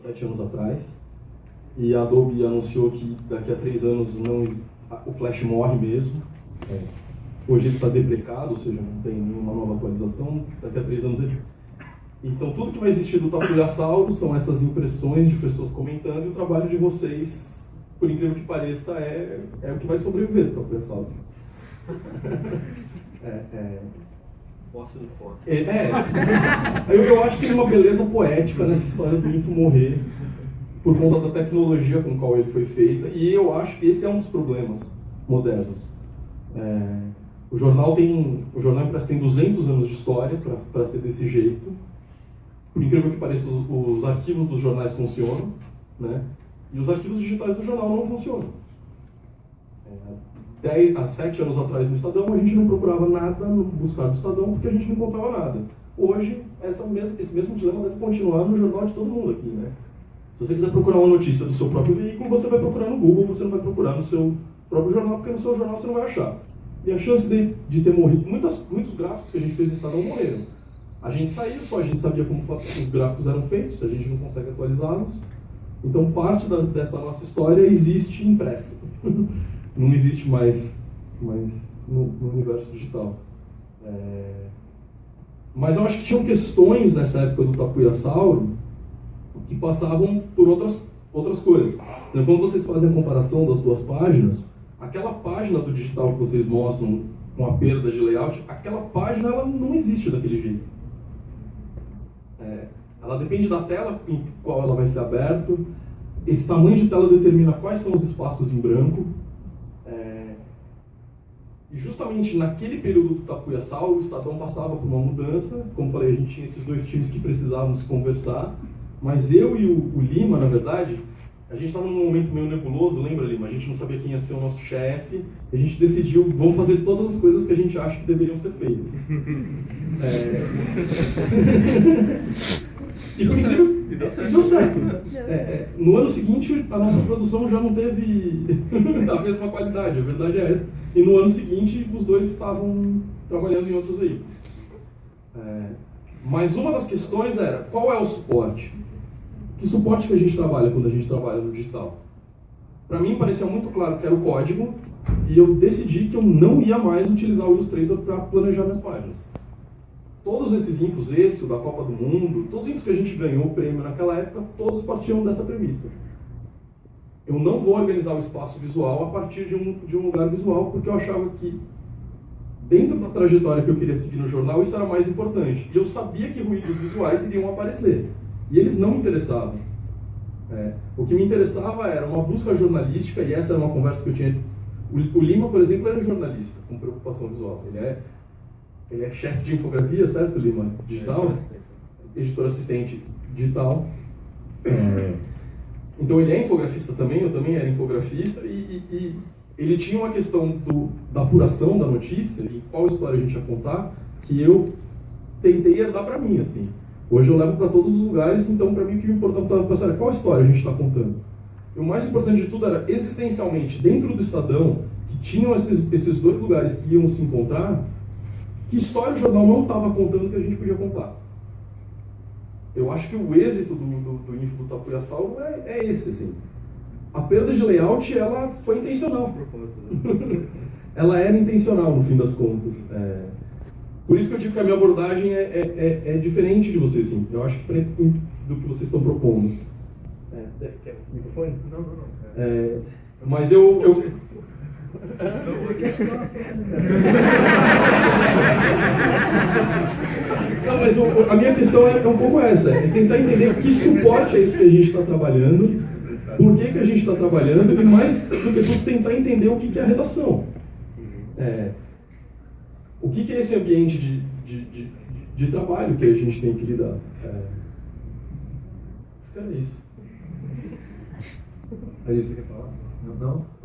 7 anos atrás, e a Adobe anunciou que daqui a 3 anos o Flash morre mesmo. Hoje ele está deprecado, ou seja, não tem nenhuma nova atualização, daqui a 3 anos ele... Então tudo que vai existir do Tapuiasauro são essas impressões de pessoas comentando, e o trabalho de vocês, por incrível que pareça, é o que vai sobreviver do Tapuiasauro. Forte do forte. Eu acho que tem uma beleza poética nessa história do Info morrer por conta da tecnologia com a qual ele foi feita, e eu acho que esse é um dos problemas modernos. O jornal impresso tem 200 anos de história para ser desse jeito. Por incrível que pareça, os arquivos dos jornais funcionam, né? E os arquivos digitais do jornal não funcionam. Há 7 anos atrás no Estadão, a gente não procurava nada no buscar do Estadão porque a gente não encontrava nada. Hoje, esse mesmo dilema deve continuar no jornal de todo mundo aqui, né? Se você quiser procurar uma notícia do seu próprio veículo, você vai procurar no Google, você não vai procurar no seu próprio jornal, porque no seu jornal você não vai achar. E a chance de ter morrido, muitos gráficos que a gente fez no Estadão morreram. A gente saiu, só a gente sabia como os gráficos eram feitos, a gente não consegue atualizá-los. Então parte dessa nossa história existe impressa. Não existe mais no universo digital. Mas eu acho que tinham questões nessa época do Tapuiasauro que passavam por outras coisas. Então, quando vocês fazem a comparação das duas páginas, aquela página do digital que vocês mostram com a perda de layout, aquela página ela não existe daquele jeito. Ela depende da tela em qual ela vai ser aberta. Esse tamanho de tela determina quais são os espaços em branco. E justamente naquele período do Tapuiasauro, o Estadão passava por uma mudança. Como falei, a gente tinha esses dois times que precisavam se conversar. Mas eu e o Lima, na verdade, a gente estava num momento meio nebuloso, lembra, Lima? A gente não sabia quem ia ser o nosso chefe. A gente decidiu, vamos fazer todas as coisas que a gente acha que deveriam ser feitas. E deu certo. No ano seguinte, a nossa produção já não teve a mesma qualidade, a verdade é essa. E no ano seguinte, os dois estavam trabalhando em outros veículos. Mas uma das questões era, qual é o suporte? Que suporte que a gente trabalha quando a gente trabalha no digital? Para mim, parecia muito claro que era o código, e eu decidi que eu não ia mais utilizar o Illustrator para planejar minhas páginas. Todos esses infos, o da Copa do Mundo, todos os infos que a gente ganhou o prêmio naquela época, todos partiam dessa premissa. Eu não vou organizar o espaço visual a partir de um lugar visual, porque eu achava que, dentro da trajetória que eu queria seguir no jornal, isso era mais importante. E eu sabia que ruídos visuais iriam aparecer. E eles não me interessavam. O que me interessava era uma busca jornalística, e essa era uma conversa que eu tinha. O Lima, por exemplo, era jornalista, com preocupação visual. Ele é chefe de infografia, certo, Lima? Digital? Editor assistente digital. Então ele é infografista também, eu também era infografista, e ele tinha uma questão da apuração da notícia, e qual história a gente ia contar, que eu tentei herdar para mim, assim. Hoje eu levo para todos os lugares, então para mim o que me importava era qual história a gente está contando. E o mais importante de tudo era, existencialmente, dentro do Estadão, que tinham esses dois lugares que iam se encontrar, que história o jornal não estava contando que a gente podia contar. Eu acho que o êxito do Info do Tapuiasauro é esse, assim. A perda de layout, ela foi intencional. Ela era intencional, no fim das contas. Por isso que eu digo que a minha abordagem é diferente de vocês, sim. Eu acho que do que vocês estão propondo. Quer microfone? Não. Mas eu... Não, mas a minha questão é um pouco essa. É tentar entender que suporte é esse que a gente está trabalhando, por que a gente está trabalhando, e mais do que tudo, tentar entender o que é a redação. O que é esse ambiente de trabalho que a gente tem que lidar? É isso. Aí você quer falar? Não?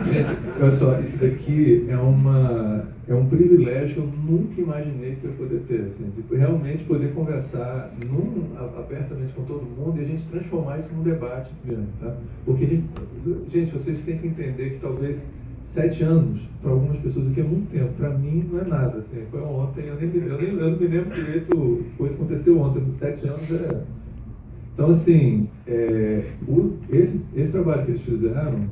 Gente, olha só, isso daqui é um privilégio que eu nunca imaginei que eu ia poder ter, assim, de realmente poder conversar abertamente com todo mundo e a gente transformar isso num debate mesmo, tá? Porque, gente, vocês têm que entender que talvez 7 anos, para algumas pessoas aqui é muito tempo, para mim não é nada, assim, foi ontem, eu não me lembro direito, coisa que aconteceu ontem, 7 anos Então, assim, esse trabalho que eles fizeram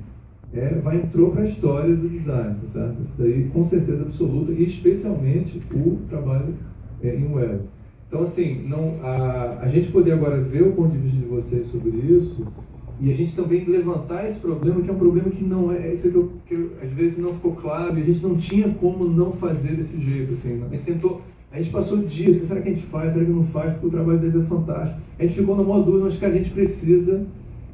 entrou para a história do design, tá certo? Isso daí, com certeza absoluta, e especialmente o trabalho em web. Então, assim, a gente poder agora ver o ponto de vista de vocês sobre isso, e a gente também levantar esse problema, que é um problema que não isso que às vezes não ficou claro, e a gente não tinha como não fazer desse jeito, assim. A gente passou dias, será que a gente faz, será que não faz, porque o trabalho deles é fantástico. A gente ficou na maior dúvida, mas que a gente precisa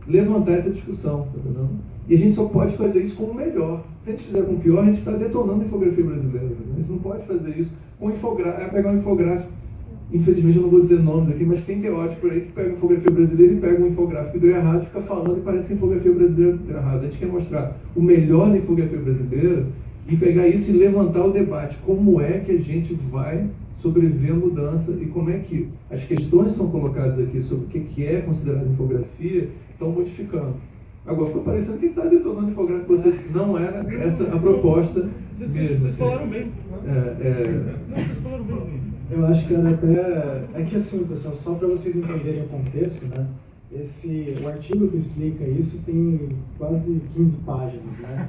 levantar essa discussão, tá entendendo? E a gente só pode fazer isso com o melhor. Se a gente fizer com o pior, a gente está detonando a infografia brasileira. Tá? A gente não pode fazer isso com pegar um infográfico. Infelizmente eu não vou dizer nomes aqui, mas tem teórico por aí que pega a infografia brasileira e pega um infográfico que deu errado, fica falando e parece que a infografia brasileira deu errado. A gente quer mostrar o melhor da infografia brasileira e pegar isso e levantar o debate. Como é que a gente vai sobreviver à mudança e como é que as questões que são colocadas aqui sobre o que é considerado infografia estão modificando. Agora, ficou parecendo que está detonando infográfico, vocês não era essa a proposta mesmo. Vocês falaram bem. Não, vocês falaram bem. Eu acho que era até... É que assim, pessoal, só para vocês entenderem o contexto, né? O artigo que explica isso tem quase 15 páginas, né?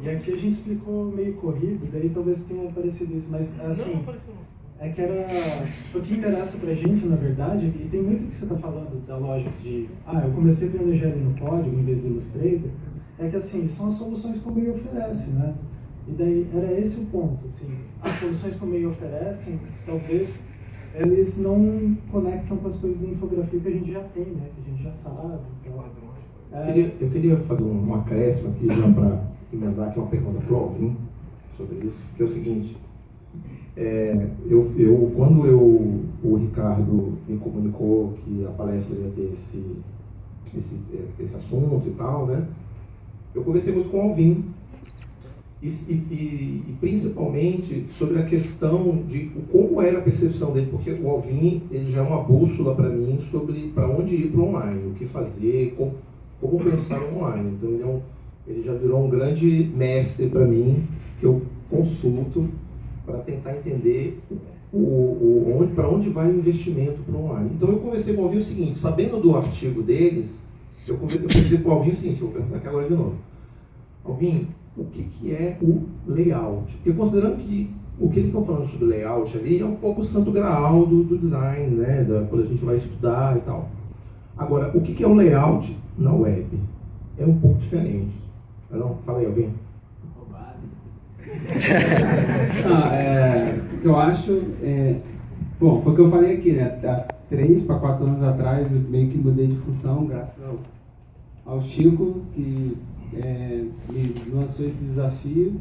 E aqui a gente explicou meio corrido, daí talvez tenha aparecido isso, mas assim... Não apareceu não. É que o que interessa pra gente, na verdade, e tem muito que você está falando da lógica de eu comecei a planejar ele no código em vez do Illustrator, é que assim, são as soluções que o meio oferece, né? E daí era esse o ponto, assim, as soluções que o meio oferecem, talvez eles não conectam com as coisas da infografia que a gente já tem, né? Que a gente já sabe. Então, eu queria fazer um acréscimo aqui já para emendar aqui uma pergunta para o Alvin sobre isso, que é o seguinte. Quando o Ricardo me comunicou que a palestra ia ter esse assunto e tal, né? Eu conversei muito com o Alvin e principalmente sobre a questão de como era a percepção dele, porque o Alvin ele já é uma bússola para mim sobre para onde ir para o online, o que fazer, como pensar no online. Então ele já virou um grande mestre para mim, que eu consulto para tentar entender para onde vai o investimento para o online. Então eu conversei com o Alvin o seguinte, sabendo do artigo deles, eu conversei com o Alvin o seguinte, eu vou perguntar aqui agora de novo. Alvin, o que é o layout? Porque considerando que o que eles estão falando sobre layout ali é um pouco o santo graal do design, né? Quando a gente vai estudar e tal. Agora, o que é o layout na web? É um pouco diferente. Não? Fala aí, Alvin. O que eu acho bom, foi o que eu falei aqui, né? Há 3 para 4 anos atrás eu meio que mudei de função graças ao Chico, que me lançou esse desafio.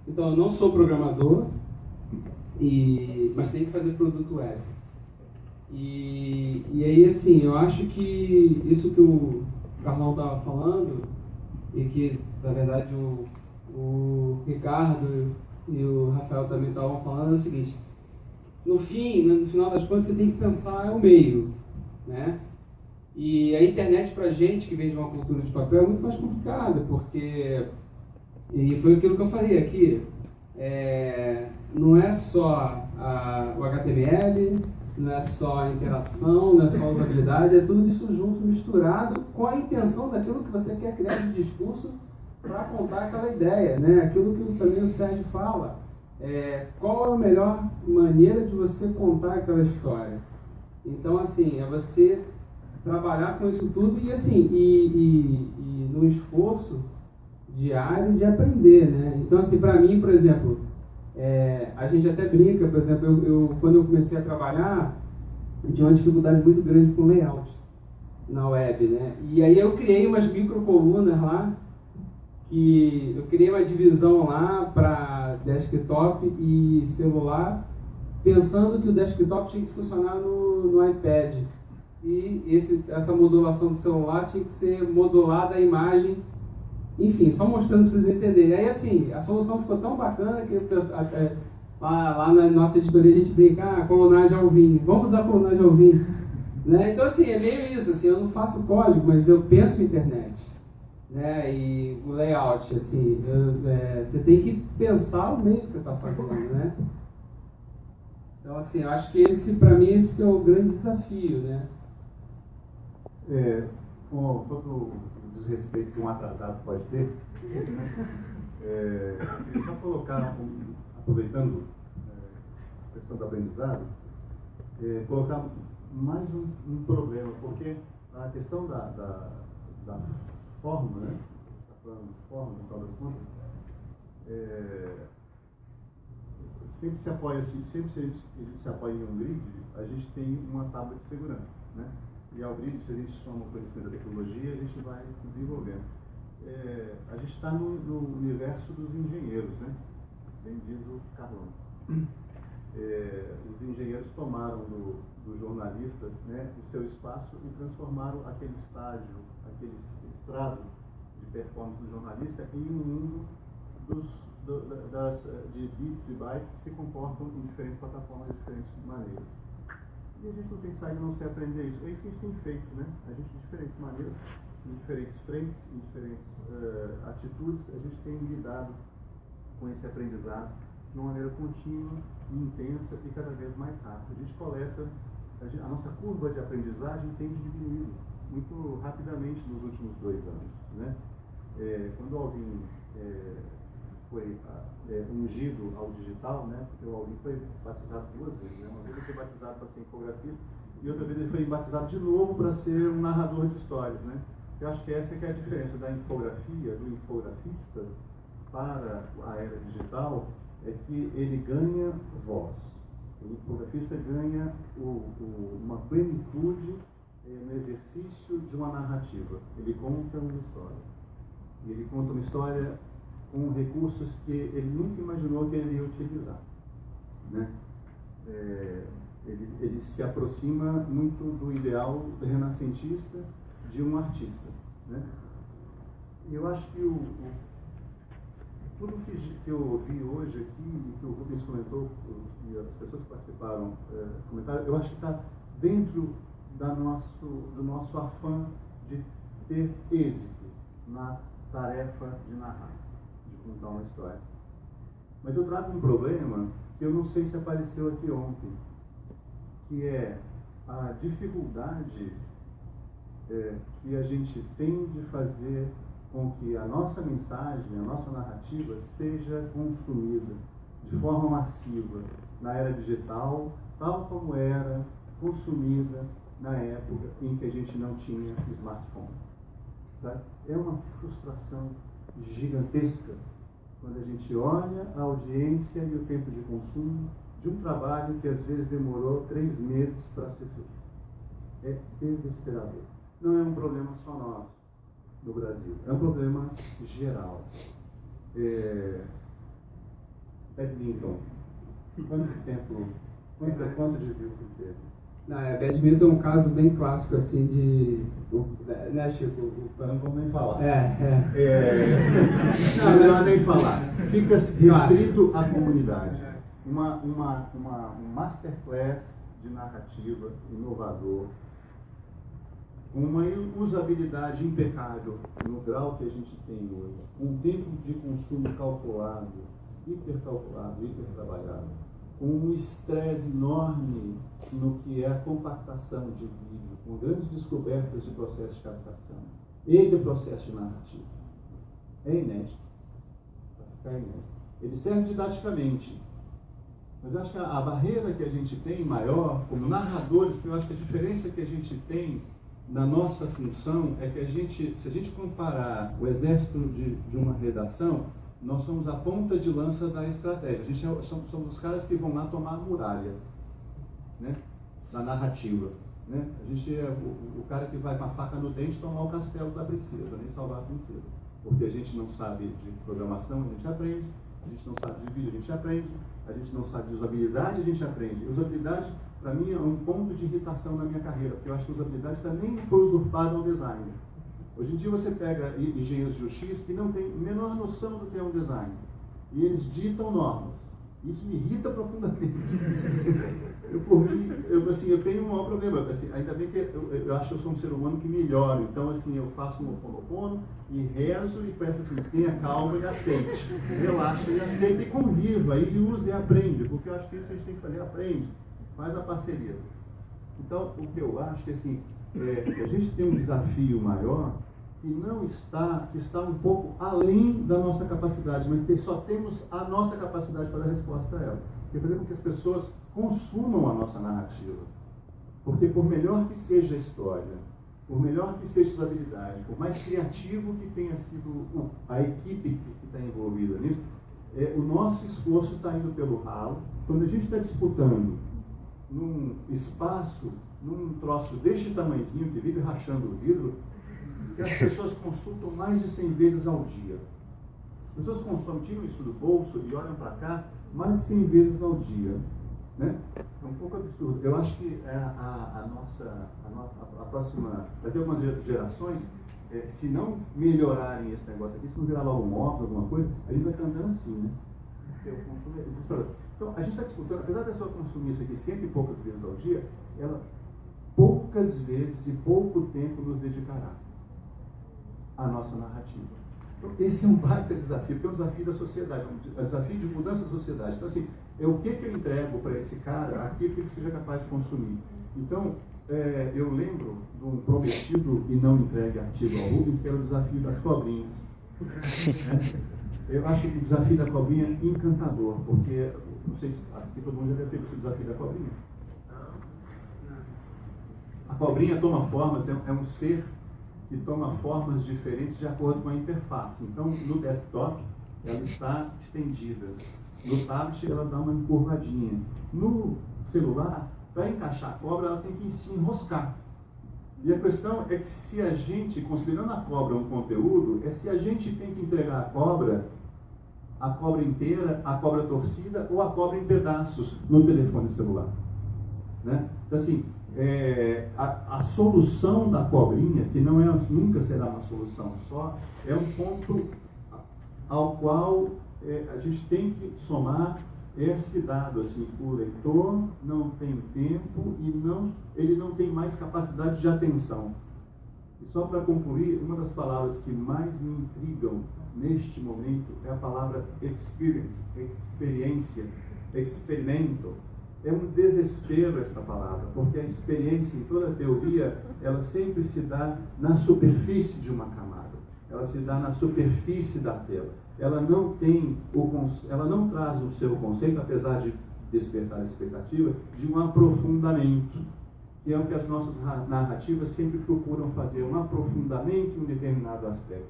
Então eu não sou programador, mas tenho que fazer produto web. E aí assim, eu acho que isso que o Carlão estava falando, e que na verdade o Ricardo e o Rafael também estavam falando, é o seguinte: no final das contas, você tem que pensar o meio, né? E a internet, pra gente que vem de uma cultura de papel, é muito mais complicada, porque, e foi aquilo que eu falei aqui, não é só o HTML, não é só a interação, não é só a usabilidade, é tudo isso junto, misturado, com a intenção daquilo que você quer criar de discurso para contar aquela ideia, né? Aquilo que também o Sérgio fala, qual é a melhor maneira de você contar aquela história. Então, assim, é você trabalhar com isso tudo e, assim, e no esforço diário de aprender, né? Então, assim, para mim, por exemplo, a gente até brinca, por exemplo, quando eu comecei a trabalhar, eu tinha uma dificuldade muito grande com layout na web, né? E aí eu criei umas microcolunas lá, que eu criei uma divisão lá para desktop e celular, pensando que o desktop tinha que funcionar no iPad e essa modulação do celular tinha que ser modulada a imagem, enfim, só mostrando para vocês entenderem. Aí assim, a solução ficou tão bacana que lá na nossa editoria a gente brinca, clonagem Alvin, vamos usar clonagem Alvin, né? Então assim, é meio isso, assim, eu não faço código, mas eu penso internet, né? E o layout, assim, você tem que pensar o meio que você está fazendo, né? Então assim, eu acho que para mim esse que é o grande desafio, né? Com todo o desrespeito que um atrasado pode ter, eles só colocaram, aproveitando a questão do aprendizado, colocar mais um problema, porque a questão da forma, né? Está falando de forma, no final das contas, sempre se apoia, sempre se a gente se apoia em um grid, a gente tem uma tábua de segurança, né? E ao grid, se a gente toma conhecimento da tecnologia, a gente vai se desenvolvendo. A gente está no universo dos engenheiros, né? Bem diz o Carlão. Os engenheiros tomaram do jornalista, né, o seu espaço e transformaram aquele estágio, aquele estrado de performance do jornalista em um mundo de bits e bytes que se comportam em diferentes plataformas de diferentes maneiras. E a gente não tem saído não sei aprender isso. É isso que a gente tem feito, né? A gente, de diferentes maneiras, em diferentes frentes, em diferentes atitudes, a gente tem lidado com esse aprendizado de uma maneira contínua, intensa e cada vez mais rápida. A gente coleta, a nossa curva de aprendizagem tem diminuído muito rapidamente nos últimos 2 anos, né? Quando o Alvin foi ungido ao digital, né? Porque o Alvin foi batizado 2 vezes, né? Uma vez ele foi batizado para ser infografista e outra vez ele foi batizado de novo para ser um narrador de histórias, né? Eu acho que essa é a diferença da infografia, do infografista para a era digital, é que ele ganha voz. O infografista ganha uma plenitude no exercício de uma narrativa. Ele conta uma história. E ele conta uma história com recursos que ele nunca imaginou que ele ia utilizar, né? Ele se aproxima muito do ideal renascentista de um artista, né? Eu acho que tudo que eu ouvi hoje aqui, e que o Rubens comentou, e as pessoas que participaram comentaram, eu acho que está dentro do nosso afã de ter êxito na tarefa de narrar, de contar uma história. Mas eu trago um problema que eu não sei se apareceu aqui ontem, que é a dificuldade que a gente tem de fazer com que a nossa mensagem, a nossa narrativa seja consumida de forma massiva na era digital, tal como era consumida na época em que a gente não tinha smartphone. Tá? É uma frustração gigantesca quando a gente olha a audiência e o tempo de consumo de um trabalho que às vezes demorou 3 meses para ser feito. É desesperador. Não é um problema só nosso no Brasil, é um problema geral. Badminton, quanto de view que teve? Badminton é um caso bem clássico, assim, né, Chico? Não vou nem falar. Não vou nem falar. Fica restrito à comunidade. Um masterclass de narrativa inovador, uma usabilidade impecável no grau que a gente tem hoje, um tempo de consumo calculado, hipercalculado, hipertrabalhado, com um estresse enorme no que é a compactação de vídeo, com grandes descobertas de processo de captação e de processo de narrativa. É inédito. Vai ficar inédito. Ele serve didaticamente. Mas eu acho que a barreira que a gente tem maior, como narradores, porque eu acho que a diferença que a gente tem na nossa função é que se a gente comparar o exército de uma redação, nós somos a ponta de lança da estratégia. Somos os caras que vão lá tomar a muralha, né, da narrativa. Né? A gente é o cara que vai com a faca no dente tomar o castelo da princesa, nem salvar a princesa. Porque a gente não sabe de programação, a gente aprende. A gente não sabe de vídeo, a gente aprende. A gente não sabe de usabilidade, a gente aprende. E usabilidade, para mim, é um ponto de irritação na minha carreira, porque eu acho que a usabilidade também foi usurpada ao design. Hoje em dia você pega engenheiros de UX que não têm a menor noção do que é um design. E eles ditam normas. Isso me irrita profundamente. Eu tenho um maior problema. Assim, ainda bem que eu acho que eu sou um ser humano que melhora. Então, assim, eu faço um Ho'oponopono e rezo e peço assim, tenha calma e aceite. Relaxa e aceita e conviva. Aí usa e aprende. Porque eu acho que isso a gente tem que fazer, aprende. Faz a parceria. Então, o que eu acho que, assim, a gente tem um desafio maior que está um pouco além da nossa capacidade, mas que só temos a nossa capacidade para dar resposta a ela. Que é fazer com que as pessoas consumam a nossa narrativa. Porque por melhor que seja a história, por melhor que seja a usabilidade, por mais criativo que tenha sido a equipe que está envolvida nisso, o nosso esforço está indo pelo ralo. Quando a gente está disputando num espaço, num troço deste tamanhozinho, que vive rachando o vidro, que as pessoas consultam mais de 100 vezes ao dia. As pessoas consomem, tiram isso do bolso e olham para cá mais de 100 vezes ao dia. Né? É um pouco absurdo. Eu acho que a próxima, daqui a algumas gerações, se não melhorarem esse negócio aqui, se não virar logo um óculos, alguma coisa, a gente vai estar andando assim, né? Então, a gente está disputando, apesar da pessoa consumir isso aqui 100 e poucas vezes ao dia, ela poucas vezes e pouco tempo nos dedicará à nossa narrativa. Então, esse é um baita desafio, porque é um desafio da sociedade, um desafio de mudança da sociedade. Então, assim, o que eu entrego para esse cara, aquilo que ele seja capaz de consumir. Então, eu lembro de um prometido e não entregue artigo ao Rubens, que era o desafio das cobrinhas. Eu acho que o desafio da cobrinha é encantador, porque, não sei se aqui todo mundo já deve ter visto o desafio da cobrinha. A cobrinha toma formas, é um ser que toma formas diferentes de acordo com a interface. Então, no desktop, ela está estendida. No tablet, ela dá uma encurvadinha. No celular, para encaixar a cobra, ela tem que se enroscar. E a questão é que se a gente, considerando a cobra um conteúdo, se a gente tem que entregar a cobra inteira, a cobra torcida ou a cobra em pedaços no telefone celular. Né? Então, assim, a solução da cobrinha, que não nunca será uma solução só, é um ponto ao qual a gente tem que somar esse dado, assim, o leitor não tem tempo e ele não tem mais capacidade de atenção. E só para concluir, uma das palavras que mais me intrigam neste momento é a palavra experiência, experimento. É um desespero essa palavra, porque a experiência, em toda a teoria, ela sempre se dá na superfície de uma camada, ela se dá na superfície da tela. Ela não traz o seu conceito, apesar de despertar a expectativa, de um aprofundamento, que é o que as nossas narrativas sempre procuram fazer, um aprofundamento em um determinado aspecto.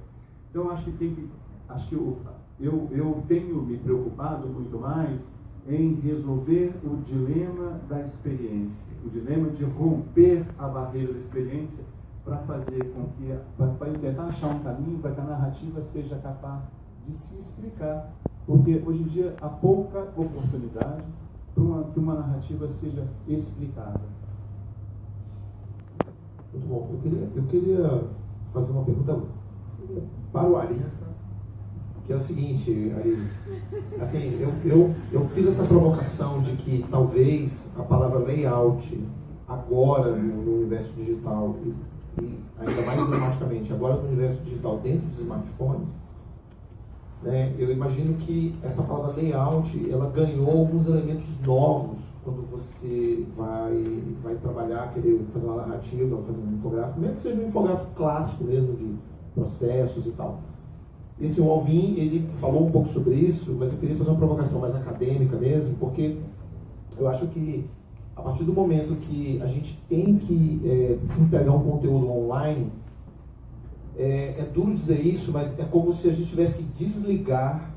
Então, eu tenho me preocupado muito mais em resolver o dilema da experiência, o dilema de romper a barreira da experiência para fazer com que, para tentar achar um caminho para que a narrativa seja capaz de se explicar, porque hoje em dia há pouca oportunidade para que uma narrativa seja explicada. Muito bom. Eu queria fazer uma pergunta para o Ari, que é o seguinte, Ari, assim, eu fiz essa provocação de que talvez a palavra layout agora no universo digital e ainda mais dramaticamente agora no universo digital dentro dos smartphones, né, eu imagino que essa palavra layout ela ganhou alguns elementos novos quando você vai trabalhar, querer fazer uma narrativa, fazer um infográfico, mesmo que seja um infográfico clássico mesmo de processos e tal. Esse Alvin, ele falou um pouco sobre isso, mas eu queria fazer uma provocação mais acadêmica mesmo, porque eu acho que a partir do momento que a gente tem que entregar um conteúdo online, é duro dizer isso, mas é como se a gente tivesse que desligar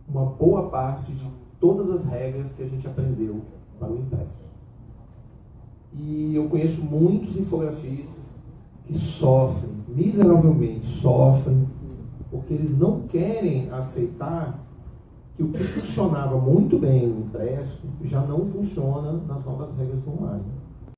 uma boa parte de todas as regras que a gente aprendeu para o impresso. E eu conheço muitos infografistas que sofrem, miseravelmente sofrem, porque eles não querem aceitar que o que funcionava muito bem no impresso já não funciona nas novas regras do online.